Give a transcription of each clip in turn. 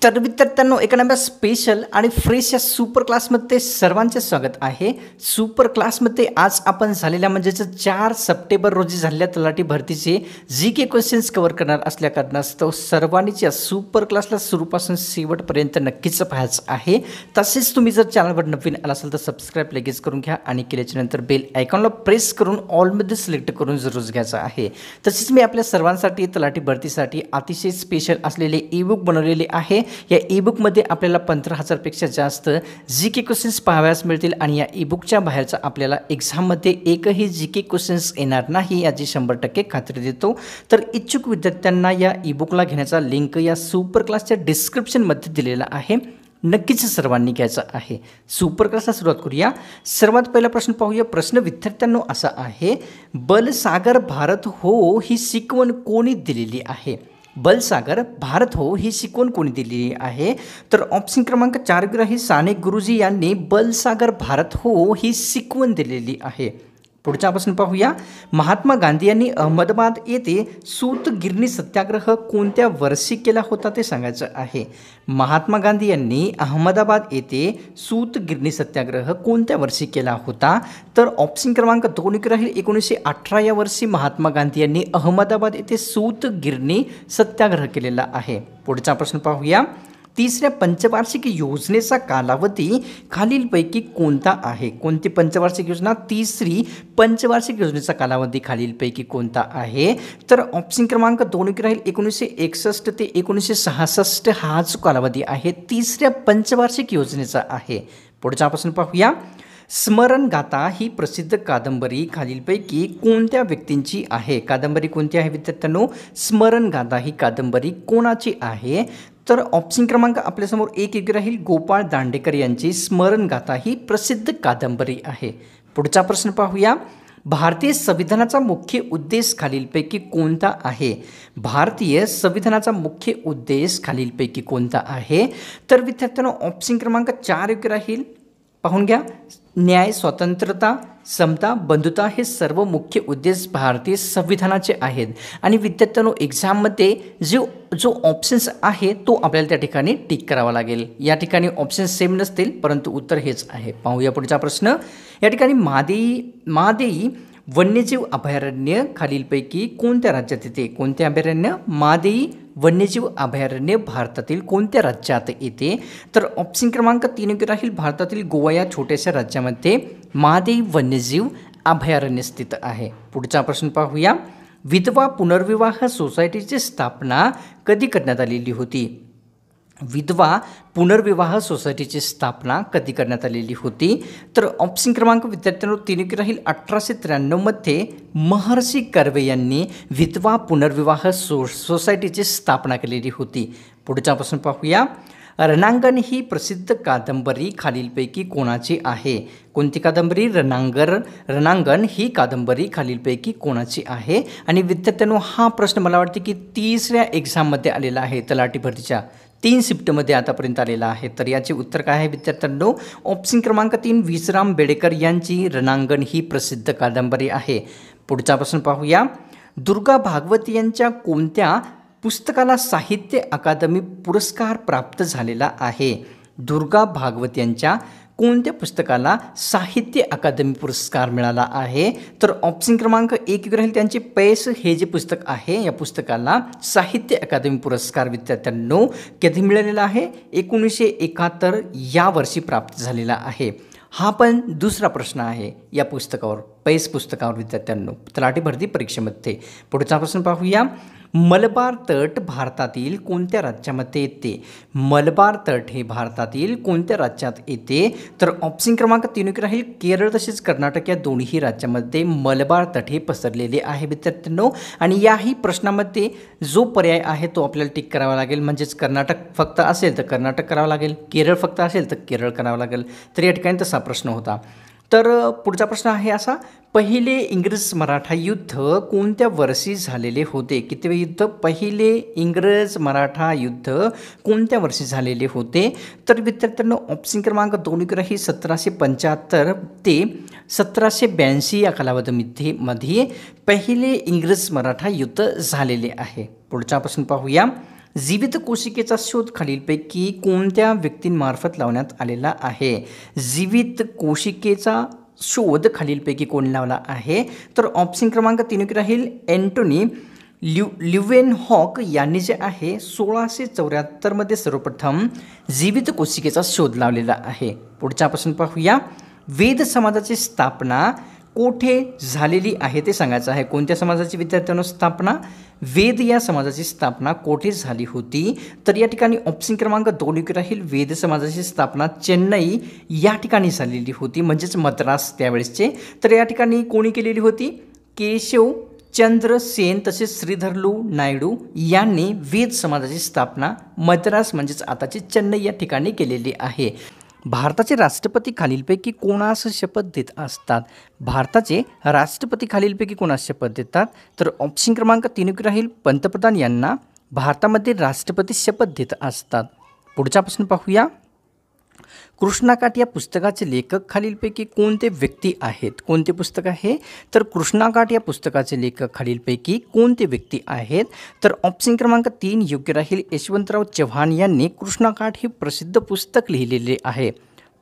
तर विद्यार्थ्यांनो एका नव्या स्पेशल आणि फ्रेश या सुपर क्लासमध्ये सर्वांचे स्वागत आहे। सुपर क्लासमध्ये आज आपण झालेल्या म्हणजेच 4 सप्टेंबर रोजी झालेल्या तलाठी भरतीचे जीके क्वेश्चन्स कव्हर करणार असल्या कारणास्तव सर्वांनीच या सुपर क्लासला सुरूपासून शेवटपर्यंत नक्कीच पाहायचं आहे। तसेच तुम्ही जर चॅनलवर नवीन आला असाल तर सबस्क्राइब लगेच करून घ्या आणि केल्याच्या नंतर बेल आयकॉनला प्रेस करून ऑलमध्ये सिलेक्ट करून जरूर घ्यायचं आहे। तसेच मी आपल्या सर्वांसाठी तलाठी भरतीसाठी अतिशय स्पेशल असलेले ई-बुक बनवलेले आहे। या ई-बुक मध्ये आपल्याला 15,000 पेक्षा जास्त जीके क्वेश्चन्स पाहावयास मिळतील आणि या ई-बुकच्या बाहेरचा आपल्याला एक्झाम मध्ये एकही जीके क्वेश्चन्स येणार नाही याची 100% खात्री देतो। तर इच्छुक विद्यार्थ्यांना या ई-बुकला घेण्याचा लिंक या सुपर क्लासच्या डिस्क्रिप्शन मध्ये दिलेला आहे, नक्कीच सर्वांनी घ्यायचा आहे। सुपर क्लासला सुरुवात करूया। सर्वात पहिला प्रश्न पाहूया। प्रश्न विद्यार्थ्यांनो असा आहे, बलसागर भारत हो ही शिकवण कोणी दिलेली आहे? बलसागर भारत हो ही शिकवण कोणी दिलेली आहे? तर ऑप्शन क्रमांक 4 ग्राही साने गुरुजी यांनी बलसागर भारत हो ही शिकवण दिलेली आहे। पुढचा प्रश्न पाहूया। महात्मा गांधी यांनी अहमदाबाद येथे सूतगिरणी सत्याग्रह कोणत्या वर्षी केला होता ते सांगायचं आहे। महात्मा गांधी यांनी अहमदाबाद येथे सूतगिरणी सत्याग्रह कोणत्या वर्षी केला होता? तर ऑप्शन क्रमांक 2 राहील 1918 या वर्षी महात्मा गांधी यांनी अहमदाबाद येथे सूतगिरणी सत्याग्रह केलेला आहे। पुढचा प्रश्न पाहूया। तिसऱ्या पंचवार्षिक योजनेचा कालावधी खालीलपैकी कोणता आहे? कोणती पंचवार्षिक योजना? तिसरी पंचवार्षिक योजनेचा कालावधी खालीलपैकी कोणता आहे? तर ऑप्शन क्रमांक 2 राहील 1961 ते 1966 हा जो कालावधी आहे तिसऱ्या पंचवार्षिक योजनेचा आहे। पुढचा प्रश्न पाहूया। स्मरणगाथा ही प्रसिद्ध कादंबरी खालीलपैकी कोणत्या व्यक्तींची आहे? कादंबरी कोणती आहे विद्यार्थ्यांनो? स्मरणगाथा ही कादंबरी कोणाची आहे? तर ऑप्शन क्रमांक आपल्यासमोर 1 राहील गोपाळ दांडेकर यांची स्मरणगाथा ही प्रसिद्ध कादंबरी आहे। पुढचा प्रश्न पाहूया। भारतीय संविधानाचा मुख्य उद्देश खालीलपैकी कोणता आहे? भारतीय संविधानाचा मुख्य उद्देश खालीलपैकी कोणता आहे? तर विद्यार्थ्यांनो ऑप्शन क्रमांक 4 राहील, पाहून घ्या, न्याय, स्वतंत्रता, समता, बंधुता हे सर्व मुख्य उद्देश भारतीय संविधानाचे आहेत। आणि विद्यार्थ्यांनो एक्झाममध्ये जो ऑप्शन्स आहे तो आपल्याला त्या ठिकाणी टिक करावा लागेल। या ठिकाणी ऑप्शन्स सेम नसतील परंतु उत्तर हेच आहे। पाहूया पुढचा प्रश्न। या ठिकाणी महादेई वन्यजीव अभयारण्य खालीलपैकी कोणत्या राज्यात येते? कोणते अभयारण्य? महादेई वन्यजीव अभयारण्य भारतातील कोणत्या राज्यात येते? तर ऑप्शन क्रमांक 3 राहील, भारतातील गोवा या छोट्याशा राज्यामध्ये महादेई वन्यजीव अभयारण्य स्थित आहे। पुढचा प्रश्न पाहूया। विधवा पुनर्विवाह सोसायटीची स्थापना कधी करण्यात आलेली होती? विधवा पुनर्विवाह सोसायटीची स्थापना कधी करण्यात आलेली होती? तर ऑप्शन क्रमांक विद्यार्थ्यांनो 3 राहील, 1893 मध्ये महर्षी कर्वे यांनी विधवा पुनर्विवाह सोसायटीची स्थापना केलेली होती। पुढचा प्रश्न पाहूया। रणांगण ही प्रसिद्ध कादंबरी खालीलपैकी कोणाची आहे? कोणती कादंबरी? रणांगण ही कादंबरी खालीलपैकी कोणाची आहे? आणि विद्यार्थ्यांनो हा प्रश्न मला वाटते की तिसऱ्या एक्झाममध्ये आलेला आहे, तलाठी भरतीच्या 3 शिफ्टमध्ये आतापर्यंत आलेला आहे। तर याचे उत्तर काय आहे विद्यार्थ्यांनो? ऑप्शन क्रमांक 3 विश्राम बेडेकर यांची रणांगण ही प्रसिद्ध कादंबरी आहे। पुढचा प्रश्न पाहूया। दुर्गा भागवत यांच्या कोणत्या पुस्तकाला साहित्य अकादमी पुरस्कार प्राप्त झालेला आहे? दुर्गा भागवत यांच्या कोणत्या पुस्तकाला साहित्य अकादमी पुरस्कार मिळाला आहे? तर ऑप्शन क्रमांक 1 राहील, त्यांचे पैस हे जे पुस्तक आहे या पुस्तकाला साहित्य अकादमी पुरस्कार विद्यार्थ्यांनो कधी मिळालेला आहे? 1971 या वर्षी प्राप्त झालेला आहे। हा पण दुसरा प्रश्न आहे या पुस्तकावर, पैस पुस्तकावर विद्यार्थ्यांनो, तलाठी भरती परीक्षेमध्ये। पुढचा प्रश्न पाहूया। मलबार तट भारतातील कोणत्या राज्यामध्ये येते? मलबार तट हे भारतातील कोणत्या राज्यात येते? तर ऑप्शन क्रमांक 3 राहील, केरळ तसेच कर्नाटक या दोन्ही राज्यामध्ये मलबार तट हे पसरलेले आहे विद्यार्थ्यांनो। आणि याही प्रश्नामध्ये जो पर्याय आहे तो आपल्याला टिक करावा लागेल, म्हणजेच कर्नाटक फक्त असेल तर कर्नाटक करावं लागेल, केरळ फक्त असेल तर केरळ करावं लागेल। तर या ठिकाणी तसा प्रश्न होता। तर पुढचा प्रश्न आहे असा, पहिले इंग्रज मराठा युद्ध कोणत्या वर्षी झालेले होते? कितवे युद्ध? पहिले इंग्रज मराठा युद्ध कोणत्या वर्षी झालेले होते? तर विद्यार्थ्यांनो ऑप्शन क्रमांक 2 राहील, 1775 ते 1782 या कालावधीमध्ये पहिले इंग्रज मराठा युद्ध झालेले आहे। पुढचा प्रश्न पाहूया। जीवित कोशिकेचा शोध खालीलपैकी कोणत्या व्यक्तींमार्फत लावण्यात आलेला आहे? जीवित कोशिकेचा शोध खालीलपैकी कोण लावला आहे? तर ऑप्शन क्रमांक 3 राहील एंटोनी ल्युवेनहॉक यांनी जे आहे 1674 मध्ये सर्वप्रथम जीवित कोशिकेचा शोध लावलेला आहे. पुढच्यापासून पाहूया. वेद समाजाची स्थापना कोठे झालेली आहे ते सांगायचं आहे. कोणत्या समाजाची विद्यार्थ्यांनो स्थापना? वेद या समाजाची स्थापना कोठे झाली होती? तर या ठिकाणी ऑप्शन क्रमांक 2 राहील. वेद समाजाची स्थापना चेन्नई या ठिकाणी झालेली होती, म्हणजेच मद्रास त्यावेळेसचे. तर या ठिकाणी कोणी केलेली होती? केशव चंद्र सेन तसेच श्रीधरलू नायडू यांनी वेद समाजाची स्थापना मद्रास म्हणजेच आताची चेन्नई या ठिकाणी केलेली आहे. भारताचे राष्ट्रपती खालीलपैकी कोणास शपथ देत असतात? भारताचे राष्ट्रपती खालीलपैकी कोणास शपथ देतात? तर ऑप्शन क्रमांक 3 राहील. पंतप्रधान यांना भारतामध्ये राष्ट्रपती शपथ देत असतात. पुढच्यापासून पाहूया. कृष्णाकाठ या पुस्तकाचे लेखक खालीलपैकी कोणते व्यक्ती आहेत? कोणते पुस्तक आहे? तर कृष्णाकाठ या पुस्तकाचे लेखक खालीलपैकी कोणते व्यक्ती आहेत? तर ऑप्शन क्रमांक 3 योग्य राहील. यशवंतराव चव्हाण यांनी कृष्णाकाठ हे प्रसिद्ध पुस्तक लिहिलेले आहे.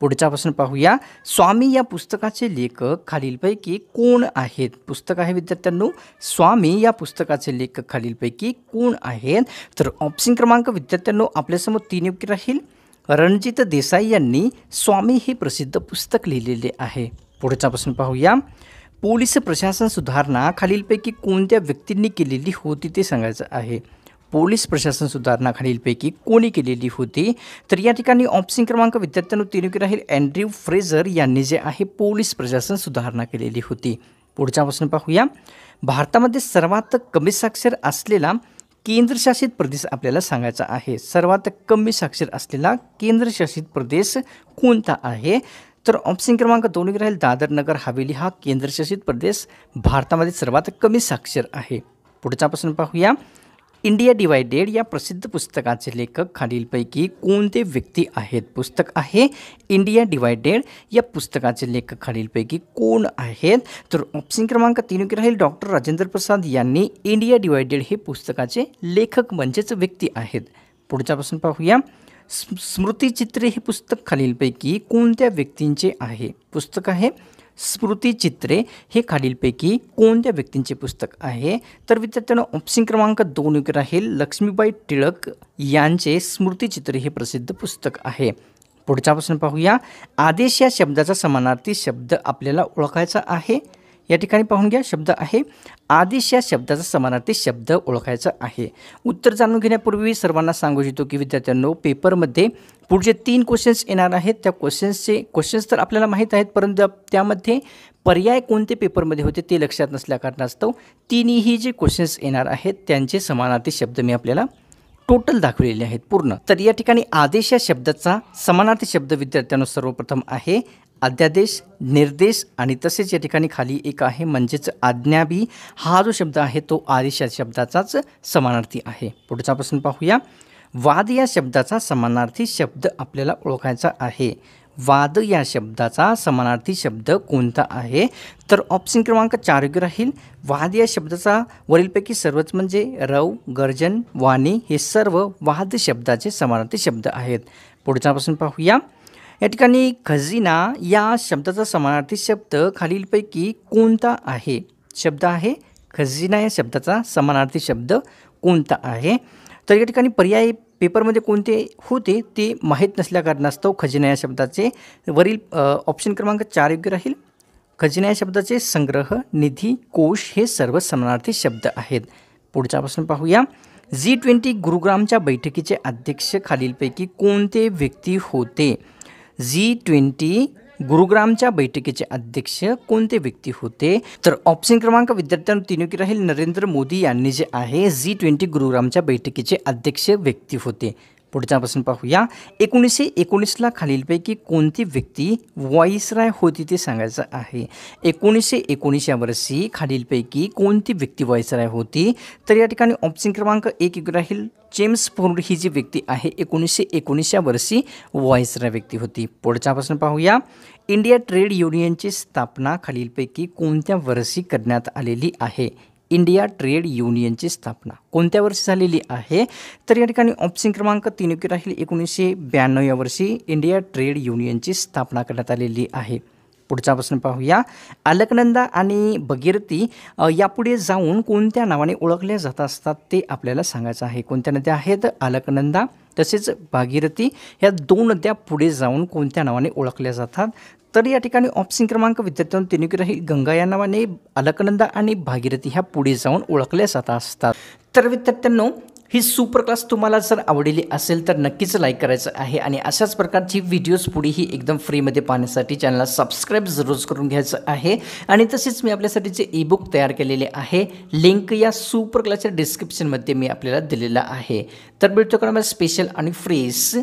पुढच्यापासून पाहूया. स्वामी या पुस्तकाचे लेखक खालीलपैकी कोण आहेत? पुस्तक आहे विद्यार्थ्यांनो स्वामी या पुस्तकाचे लेखक खालीलपैकी कोण आहेत? तर ऑप्शन क्रमांक विद्यार्थ्यांनो आपल्यासमोर 3 योग्य राहील. रणजित देसाई यांनी स्वामी हे प्रसिद्ध पुस्तक लिहिलेले आहे. पुढच्यापासून पाहूया. पोलीस प्रशासन सुधारणा खालीलपैकी कोणत्या व्यक्तींनी केलेली होती ते सांगायचं आहे. पोलीस प्रशासन सुधारणा खालीलपैकी कोणी केलेली होती? तर या ठिकाणी ऑप्शन क्रमांक विद्यार्थ्यांनो 3 राहील. अँड्र्यू फ्रेझर यांनी जे आहे पोलीस प्रशासन सुधारणा केलेली होती. पुढच्यापासून पाहूया. भारतामध्ये सर्वात कमी साक्षर असलेला केंद्रशासित प्रदेश आपल्याला सांगायचा आहे. सर्वात कमी साक्षर असलेला केंद्रशासित प्रदेश कोणता आहे? तर ऑप्शन क्रमांक 2 राहील. दादर नगर हवेली हा केंद्रशासित प्रदेश भारतामध्ये सर्वात कमी साक्षर आहे. पुढच्यापासून पाहूया. इंडिया डिवायडेड या प्रसिद्ध पुस्तकाचे लेखक खालीलपैकी कोणते व्यक्ती आहेत? पुस्तक आहे इंडिया डिवायडेड या पुस्तकाचे लेखक खालीलपैकी कोण आहेत? तर ऑप्शन क्रमांक 3 राहील. डॉक्टर राजेंद्र प्रसाद यांनी इंडिया डिवायडेड हे पुस्तकाचे लेखक म्हणजेच व्यक्ती आहेत. पुढच्यापासून पाहूया. स्मृतिचित्रे हे पुस्तक खालीलपैकी कोणत्या व्यक्तींचे आहे? पुस्तक आहे स्मृतिचित्रे हे खालीलपैकी कोणत्या व्यक्तींचे पुस्तक आहे? तर विद्यार्थ्यांनो ऑप्शन क्रमांक 2 राहील. लक्ष्मीबाई टिळक यांचे स्मृतिचित्रे हे प्रसिद्ध पुस्तक आहे. पुढच्यापासून पाहूया. आदेश या शब्दाचा समानार्थी शब्द आपल्याला ओळखायचा आहे. या ठिकाणी पाहून घ्या. शब्द आहे आदेश या शब्दाचा समानार्थी शब्द ओळखायचा आहे. उत्तर जाणून घेण्यापूर्वी सर्वांना सांगू इच्छितो की विद्यार्थ्यांनो पेपरमध्ये पुढचे 3 क्वेश्चन्स येणार आहेत. त्या क्वेश्चन्स तर आपल्याला माहीत आहेत, परंतु त्यामध्ये पर्याय कोणते पेपरमध्ये होते ते लक्षात नसल्या कारणास्तव तिन्ही जे क्वेश्चन्स येणार आहेत त्यांचे समानार्थी शब्द मी आपल्याला टोटल दाखवलेले आहेत पूर्ण. तर या ठिकाणी आदेश या शब्दाचा समानार्थी शब्द विद्यार्थ्यांनो सर्वप्रथम आहे अध्यादेश, निर्देश आणि तसेच या ठिकाणी खाली एक आहे म्हणजेच आज्ञाबी. हा जो शब्द आहे तो आदेश या शब्दाचाच समानार्थी आहे. पुढच्यापासून पाहूया. वाद या शब्दाचा समानार्थी शब्द आपल्याला ओळखायचा आहे. वाद या शब्दाचा समानार्थी शब्द कोणता आहे? तर ऑप्शन क्रमांक 4 राहील. वाद या शब्दाचा वरीलपैकी सर्वच म्हणजे रव, गर्जन, वाणी हे सर्व वाद शब्दाचे समानार्थी शब्द आहेत. पुढच्यापासून पाहूया. या ठिकाणी खजिना या शब्दाचा समानार्थी शब्द खालीलपैकी कोणता आहे? शब्द आहे खजिना या शब्दाचा समानार्थी शब्द कोणता आहे? तर या ठिकाणी पर्याय पेपरमध्ये कोणते होते ते माहीत नसल्या कारणास्तव खजिना या शब्दाचे वरील ऑप्शन क्रमांक 4 योग्य राहील. खजिना या शब्दाचे संग्रह, निधी, कोश हे सर्व समानार्थी शब्द आहेत. पुढच्यापासून पाहूया. G20 गुरुग्रामच्या बैठकीचे अध्यक्ष खालीलपैकी कोणते व्यक्ती होते? G20 गुरुग्रामच्या बैठकीचे अध्यक्ष कोणते व्यक्ती होते? तर ऑप्शन क्रमांक विद्यार्थ्यांना 3 राहील. नरेंद्र मोदी यांनी जे आहे G20 गुरुग्रामच्या बैठकीचे अध्यक्ष व्यक्ती होते. पुढच्यापासून पाहूया. 1919ला खालीलपैकी कोणती व्यक्ती व्हाईसराय होती ते सांगायचं आहे. 1919 या वर्षी खालीलपैकी कोणती व्यक्ती व्हाईसराय होती? तर या ठिकाणी ऑप्शन क्रमांक 1 राहील. जेम्स फोर्ड ही जी व्यक्ती आहे 1919 या वर्षी व्हाईसराय व्यक्ती होती. पुढच्यापासून पाहूया. इंडिया ट्रेड युनियनची स्थापना खालीलपैकी कोणत्या वर्षी करण्यात आलेली आहे? इंडिया ट्रेड युनियनची स्थापना कोणत्या वर्षी झालेली आहे? तर या ठिकाणी ऑप्शन क्रमांक 3 योग्य राहील. 1992 या वर्षी इंडिया ट्रेड युनियनची स्थापना करण्यात आलेली आहे. पुढचा प्रश्न पाहूया. अलकनंदा आणि भगीरथी यापुढे जाऊन कोणत्या नावाने ओळखल्या जात असतात ते आपल्याला सांगायचं आहे. कोणत्या नद्या आहेत? अलकनंदा तसेच भागीरथी ह्या 2 नद्या पुढे जाऊन कोणत्या नावाने ओळखल्या जातात? तर या ठिकाणी ऑप्शन क्रमांक विद्यार्थ्यांनो 3 योग्य राहील. गंगा या नावाने अलकनंदा आणि भागीरथी ह्या पुढे जाऊन ओळखल्या जात असतात. तर विद्यार्थ्यांनो ही सुपर क्लास तुम्हाला जर आवडली असेल तर नक्कीच लाईक करायचं आहे आणि अशाच प्रकारची व्हिडिओज पुढेही एकदम फ्रीमध्ये पाहण्यासाठी चॅनलला सबस्क्राईब जरूर करून घ्यायचं आहे. आणि तसेच मी आपल्यासाठीचे ईबुक तयार केलेले आहे. लिंक या सुपर क्लासच्या डिस्क्रिप्शनमध्ये मी आपल्याला दिलेला आहे. तर भेटतो का स्पेशल आणि फ्रेश